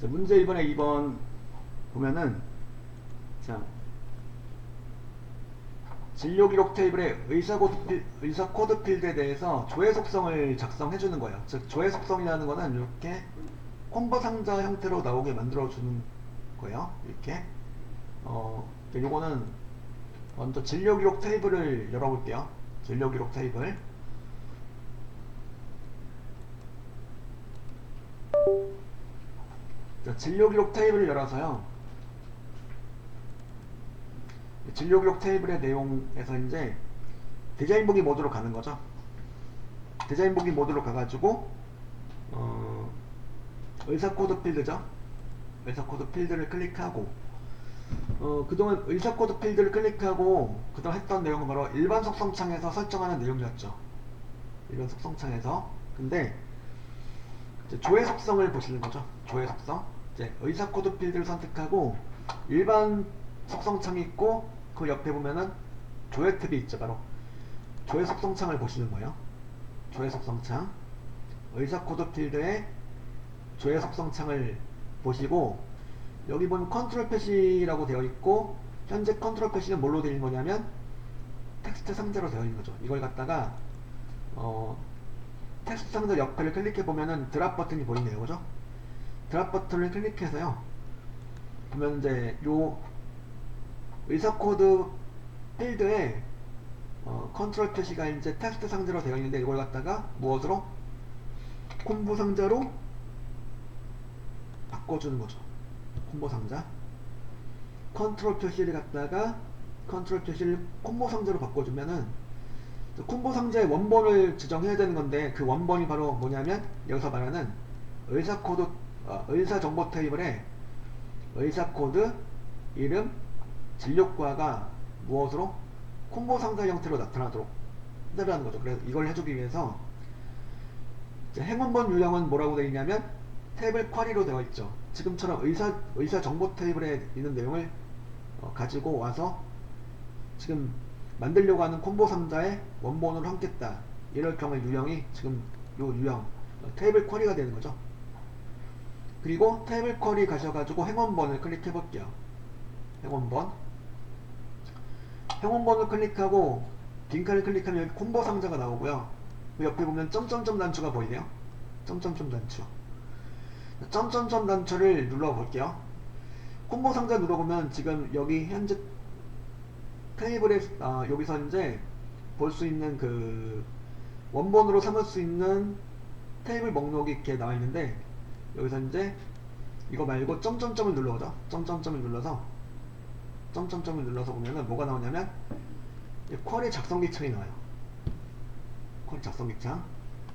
자, 문제 1번에 2번 보면은, 자, 진료 기록 테이블의 의사 코드 필드에 대해서 조회 속성을 작성해 주는 거예요. 즉, 조회 속성이라는 거는 이렇게 콤보 상자 형태로 나오게 만들어 주는 거예요. 이렇게. 요거는 먼저 진료 기록 테이블을 열어볼게요. 진료 기록 테이블. 자, 진료 기록 테이블을 열어서요. 진료 기록 테이블의 내용에서 이제 디자인 보기 모드로 가는 거죠. 디자인 보기 모드로 가가지고 의사 코드 필드죠. 의사 코드 필드를 클릭하고 그동안 의사 코드 필드를 클릭하고 그동안 했던 내용은 바로 일반 속성창에서 설정하는 내용이었죠. 일반 속성창에서. 근데 이제 조회 속성을 보시는 거죠. 조회 속성. 이제 의사 코드 필드를 선택하고 일반 속성창이 있고 그 옆에 보면은 조회 탭이 있죠. 바로 조회 속성창을 보시는 거예요. 조회 속성창. 의사 코드 필드에 조회 속성창을 보시고 여기 보면 컨트롤 패시라고 되어 있고 현재 컨트롤 패시는 뭘로 되어 있는 거냐면 텍스트 상자로 되어 있는 거죠. 이걸 갖다가 텍스트 상자 옆에를 클릭해 보면은 드랍 버튼이 보이네요. 그죠? 드랍 버튼을 클릭해서요. 보면 이제 요 의사 코드 필드에 컨트롤 표시가 이제 텍스트 상자로 되어 있는데 이걸 갖다가 무엇으로? 콤보 상자로 바꿔주는 거죠. 콤보 상자. 컨트롤 표시를 갖다가 컨트롤 표시를 콤보 상자로 바꿔주면은 콤보 상자의 원본을 지정해야 되는 건데 그 원본이 바로 뭐냐면 여기서 말하는 의사 코드 의사 정보 테이블에 의사 코드 이름 진료과가 무엇으로 콤보 상자 형태로 나타나도록 해달라는 거죠. 그래서 이걸 해주기 위해서 행원본 유형은 뭐라고 되어 있냐면 테이블 쿼리로 되어 있죠. 지금처럼 의사 정보 테이블에 있는 내용을 가지고 와서 지금 만들려고 하는 콤보 상자의 원본으로 함겠다. 이럴 경우에 유형이 지금 요 유형 테이블 쿼리가 되는 거죠. 그리고 테이블 쿼리 가셔가지고 행원본을 클릭해 볼게요. 행원본을 클릭하고 빈칸을 클릭하면 여기 콤보 상자가 나오고요. 그 옆에 보면 점점점 단추가 보이네요. 점점점 단추. 점점점 단추를 눌러볼게요. 콤보 상자 눌러보면 지금 여기 현재 테이블에 여기서 이제 볼 수 있는 그 원본으로 삼을 수 있는 테이블 목록이 이렇게 나와 있는데 여기서 이제 이거 말고 점점점을 눌러보죠. 점점점을 눌러서 보면은 뭐가 나오냐면 쿼리 작성기 창이 나와요. 쿼리 작성기 창.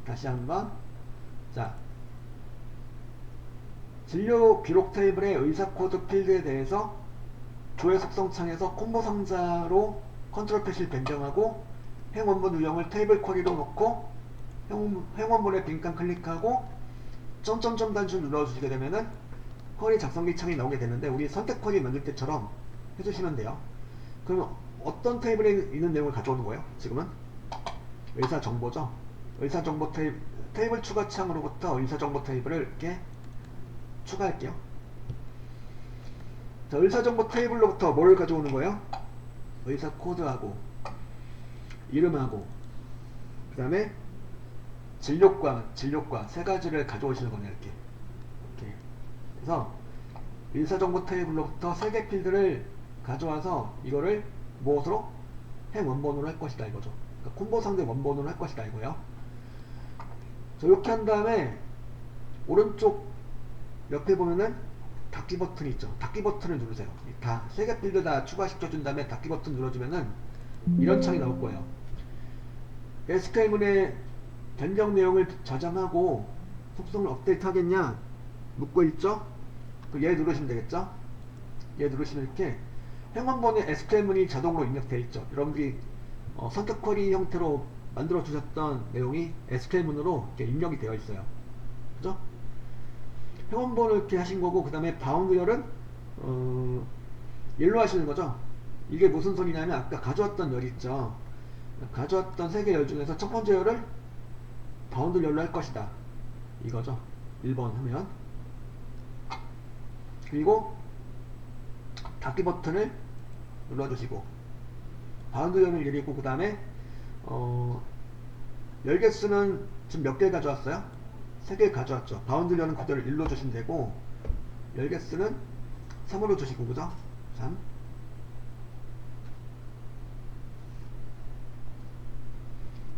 다시 한번. 자, 진료 기록 테이블의 의사 코드 필드에 대해서 조회 속성 창에서 콤보 상자로 컨트롤 패시를 변경하고 행원본 유형을 테이블 쿼리로 놓고 행원본에 빈칸 클릭하고 점점점 단추 눌러주시게 되면은 쿼리 작성기 창이 나오게 되는데 우리 선택 쿼리 만들 때처럼 해주시면 돼요. 그럼 어떤 테이블에 있는 내용을 가져오는 거예요? 지금은 의사정보죠. 의사정보 테이블 추가 창으로부터 의사정보 테이블을 이렇게 추가할게요. 자, 의사정보 테이블로부터 뭘 가져오는 거예요? 의사 코드하고 이름하고 그 다음에 진료과 세 가지를 가져오시는 거네요. 이렇게 그래서 의사정보 테이블로부터 세 개 필드를 가져와서 이거를 무엇으로? 행원본으로 할 것이다 이거죠. 그러니까 콤보 상대 원본으로 할 것이다 이거예요. 자, 이렇게 한 다음에 오른쪽 옆에 보면은 닫기 버튼이 있죠. 닫기 버튼을 누르세요. 다 세 개 필드 다 추가시켜준 다음에 닫기 버튼 눌러주면은 이런 창이 나올 거예요. SQL문의 변경 내용을 저장하고 속성을 업데이트 하겠냐 묻고 있죠. 얘 누르시면 되겠죠. 얘 누르시면 이렇게 행원본에 SQL문이 자동으로 입력되어 있죠. 여러분들이 선택 쿼리 형태로 만들어 주셨던 내용이 SQL문으로 이렇게 입력이 되어 있어요. 그죠? 행원본을 이렇게 하신 거고 그 다음에 바운드열은 열로 하시는 거죠. 이게 무슨 소리냐면 아까 가져왔던 열 있죠. 가져왔던 세 개 열 중에서 첫 번째 열을 바운드 열로 할 것이다 이거죠. 1번 하면 그리고 닫기 버튼을 눌러주시고 바운드형을 내리고 그 다음에 열 개수는 지금 몇 개 가져왔어요? 3개 가져왔죠. 바운드형은 그대로 1로 주시면 되고 열 개수는 3으로 주시고 그죠? 3.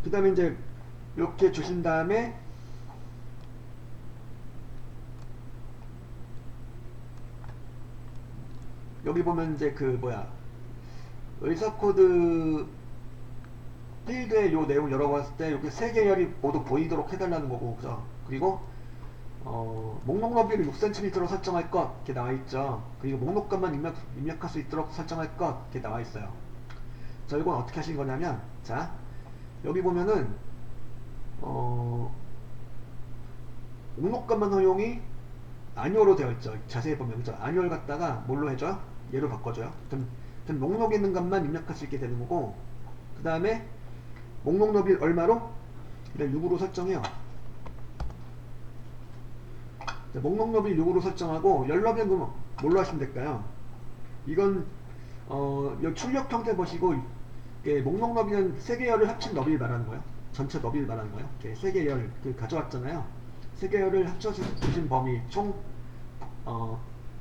그 다음에 이제 이렇게 주신 다음에 여기 보면 이제 그 뭐야 의사코드 필드의 요 내용 열어봤을 때 이렇게 3개열이 모두 보이도록 해달라는 거고 그죠? 그리고 목록 너비를 6cm로 설정할 것 이렇게 나와있죠. 그리고 목록값만 입력할 수 있도록 설정할 것 이렇게 나와있어요. 자, 이건 어떻게 하신 거냐면 자 여기 보면은 목록값만 허용이 아뉴얼로 되어 있죠. 자세히 보면 그죠? 아뉴얼 갖다가 뭘로 해줘요? 얘로 바꿔줘요. 그럼 목록에 있는 값만 입력할 수 있게 되는 거고 그 다음에 목록 너비 얼마로? 그냥 6으로 설정해요. 자, 목록 너비 6으로 설정하고 열 너비는 뭘로 하시면 될까요? 이건 여기 출력 형태 보시고 목록 너비는 3개 열을 합친 너비를 말하는 거예요. 전체 너비를 말하는 거예요. 3개 열 가져왔잖아요. 3개 열을 합쳐주신 범위 총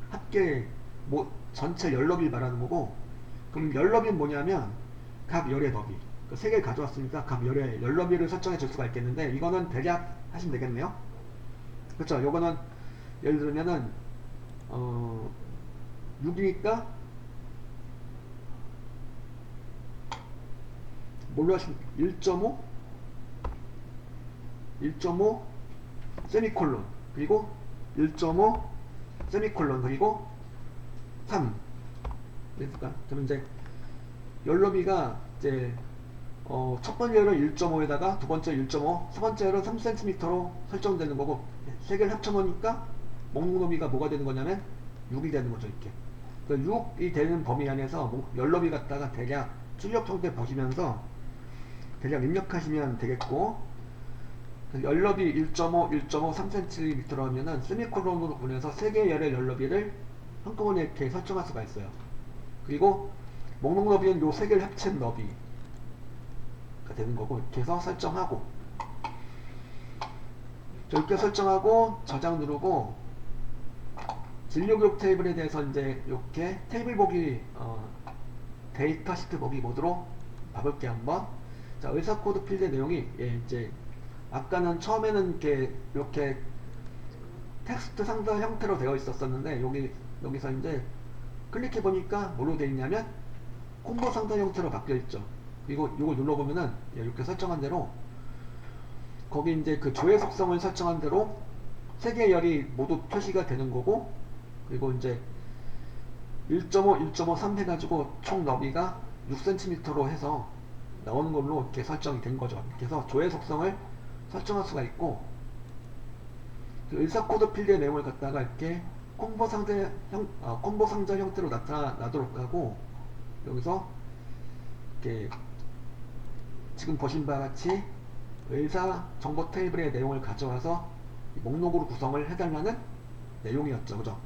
합계 전체 열 너비를 말하는 거고 그럼 열 너비는 뭐냐면 각 열의 너비 3개 가져왔으니까 각 열의 열 너비를 설정해 줄 수가 있겠는데 이거는 대략 하시면 되겠네요. 그쵸? 요거는 예를 들면은 6이니까 뭘로 하시면 1.5 세미콜론 그리고 1.5 세미콜론 그리고 3 그러니까 그러면 이제 열너비가 이제 첫 번째 열은 1.5에다가 두 번째 1.5 세 번째 열은 3cm로 설정되는 거고 3개를 합쳐놓으니까 목록 너비가 뭐가 되는 거냐면 6이 되는 거죠. 이렇게 그러니까 6이 되는 범위 안에서 열너비 갖다가 대략 출력 형태 보시면서 대략 입력하시면 되겠고 열너비 1.5, 1.5, 3cm로 하면은 세미콜론으로 보내서 3개의 열의 열너비를 한꺼번에 이렇게 설정할 수가 있어요. 그리고 목록 너비는 요 3개를 합친 너비가 되는 거고 이렇게 해서 설정하고 이렇게 설정하고 저장 누르고 진료 기록 테이블에 대해서 이제 이렇게 테이블 보기 데이터 시트 보기 모드로 봐볼게 한번. 자, 의사 코드 필드 내용이 이제 아까는 처음에는 이렇게 텍스트 상자 형태로 되어 있었는데 여기서 이제 클릭해 보니까 뭐로 되어 있냐면 콤보 상자 형태로 바뀌어 있죠. 그리고 이거 눌러보면은 이렇게 설정한 대로 거기 이제 그 조회 속성을 설정한 대로 3개의 열이 모두 표시가 되는 거고 그리고 이제 1.5, 1.5, 3 해가지고 총 너비가 6cm로 해서 나오는 걸로 이렇게 설정이 된 거죠. 이렇게 해서 조회 속성을 설정할 수가 있고 그 의사코드 필드의 내용을 갖다가 이렇게 콤보 상자 형태로 나타나도록 하고 여기서 이렇게 지금 보신 바와 같이 의사 정보 테이블의 내용을 가져와서 목록으로 구성을 해달라는 내용이었죠. 그죠?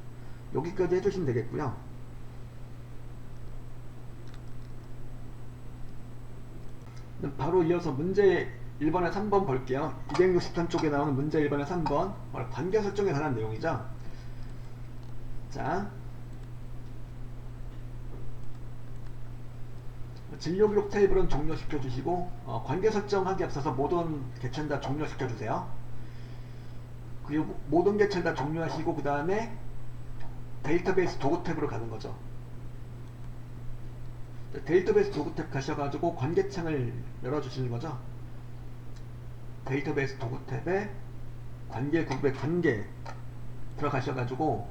여기까지 해주시면 되겠고요. 바로 이어서 문제 1번에 3번 볼게요. 263 쪽에 나오는 문제 1번에 3번 관계 설정에 관한 내용이죠. 자, 진료 기록 테이블은 종료시켜 주시고 관계 설정하기 앞서서 모든 개체는 다 종료시켜 주세요. 그리고 모든 개체를 다 종료하시고 그 다음에 데이터베이스 도구 탭으로 가는 거죠. 데이터베이스 도구 탭 가셔가지고 관계창을 열어주시는 거죠. 데이터베이스 도구 탭에 관계 그룹의 관계 들어가셔가지고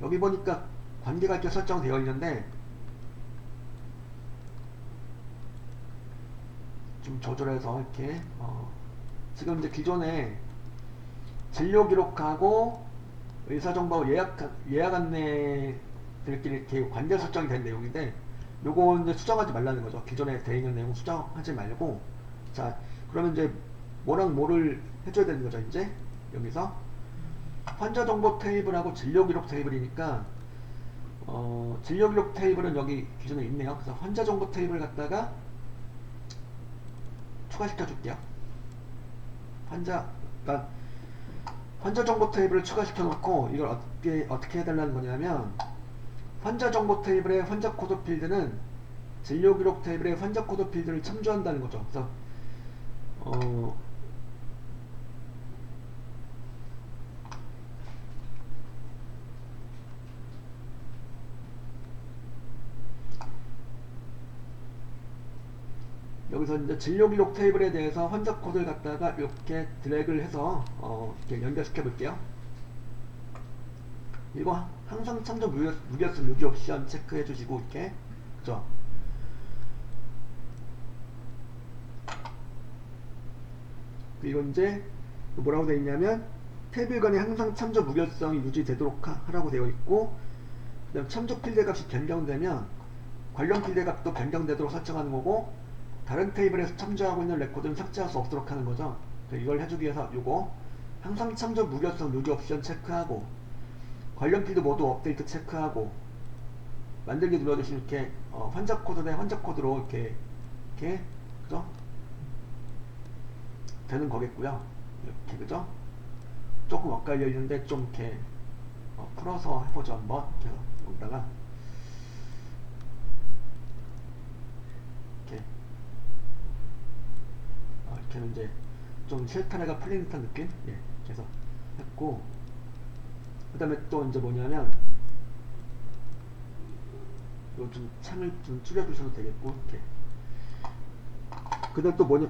여기 보니까 관계가 이렇게 설정되어 있는데 좀 조절해서 이렇게 지금 이제 기존에 진료 기록하고 의사정보 예약 안내들끼리 이렇게 관계 설정이 된 내용인데 요거 이제 수정하지 말라는 거죠. 기존에 되어 있는 내용 수정하지 말고 자 그러면 이제 뭐랑 뭐를 해줘야 되는 거죠. 이제 여기서 환자 정보 테이블하고 진료 기록 테이블이니까 진료 기록 테이블은 여기 기존에 있네요. 그래서 환자 정보 테이블 갖다가 추가시켜 줄게요. 그러니까 환자 정보 테이블을 추가시켜 놓고 이걸 어떻게 해달라는 거냐면, 환자 정보 테이블의 환자 코드 필드는 진료 기록 테이블의 환자 코드 필드를 참조한다는 거죠. 그래서 여기서 이제 진료 기록 테이블에 대해서 환자 코드를 갖다가 이렇게 드래그를 해서 이렇게 연결시켜 볼게요. 이거 항상 참조 무결성 유지 옵션 체크해 주시고, 이렇게, 그죠? 그리고 이제 뭐라고 되어 있냐면, 테이블 간에 항상 참조 무결성이 유지되도록 하라고 되어 있고, 그 다음 참조 필드 값이 변경되면 관련 필드 값도 변경되도록 설정하는 거고, 다른 테이블에서 참조하고 있는 레코드는 삭제할 수 없도록 하는 거죠. 이걸 해주기 위해서 요거 항상 참조 무결성 유지 옵션 체크하고, 관련 필드 모두 업데이트 체크하고, 만들기 눌러주시면 이렇게 환자 코드 대 환자 코드로 이렇게 그죠? 되는 거겠고요. 이렇게, 그죠? 조금 엇갈려 있는데 좀 이렇게 풀어서 해보죠. 한번 이렇게 여기다가 이렇게 이렇게는 이제 좀 실타래가 풀린 듯한 느낌? 예, 그래서 했고, 그 다음에 또 이제 뭐냐면, 이거 좀 창을 좀 줄여주셔도 되겠고, 이렇게. 그 다음 또 뭐냐,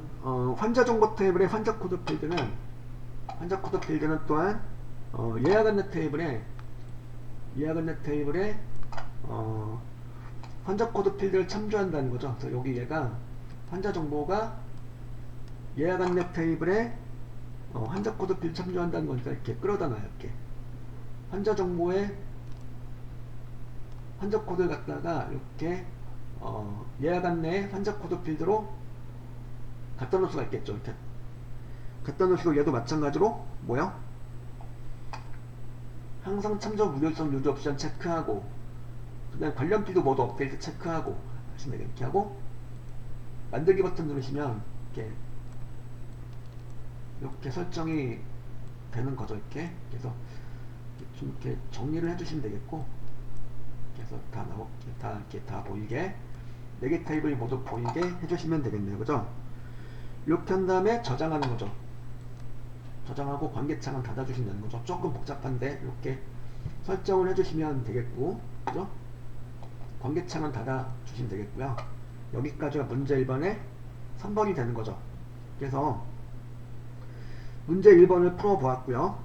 환자 정보 테이블의 환자 코드 필드는 또한 예약 안내 테이블에 환자 코드 필드를 참조한다는 거죠. 그래서 여기 얘가 환자 정보가 예약 안내 테이블에 환자 코드 필드 참조한다는 거니까 이렇게 끌어다 놔요. 이렇게 환자 정보에 환자 코드를 갖다가 이렇게 예약 안내 환자 코드 필드로 갖다 놓을 수가 있겠죠. 이렇게 갖다 놓으시고, 얘도 마찬가지로 뭐요? 항상 참조 무결성 유지 옵션 체크하고, 그 다음 관련 필드 모두 업데이트 체크하고 하시면 이렇게 하고, 만들기 버튼 누르시면 이렇게 설정이 되는 거죠. 이렇게. 그래서 좀 이렇게 정리를 해주시면 되겠고, 그래서 이렇게 다 보이게, 4개 테이블이 모두 보이게 해주시면 되겠네요. 그죠? 이렇게 한 다음에 저장하는 거죠. 저장하고 관계창은 닫아주신다는 거죠. 조금 복잡한데 이렇게 설정을 해주시면 되겠고, 그죠? 관계창은 닫아주시면 되겠고요. 여기까지가 문제 1번의 3번이 되는 거죠. 그래서 문제 1번을 풀어보았고요.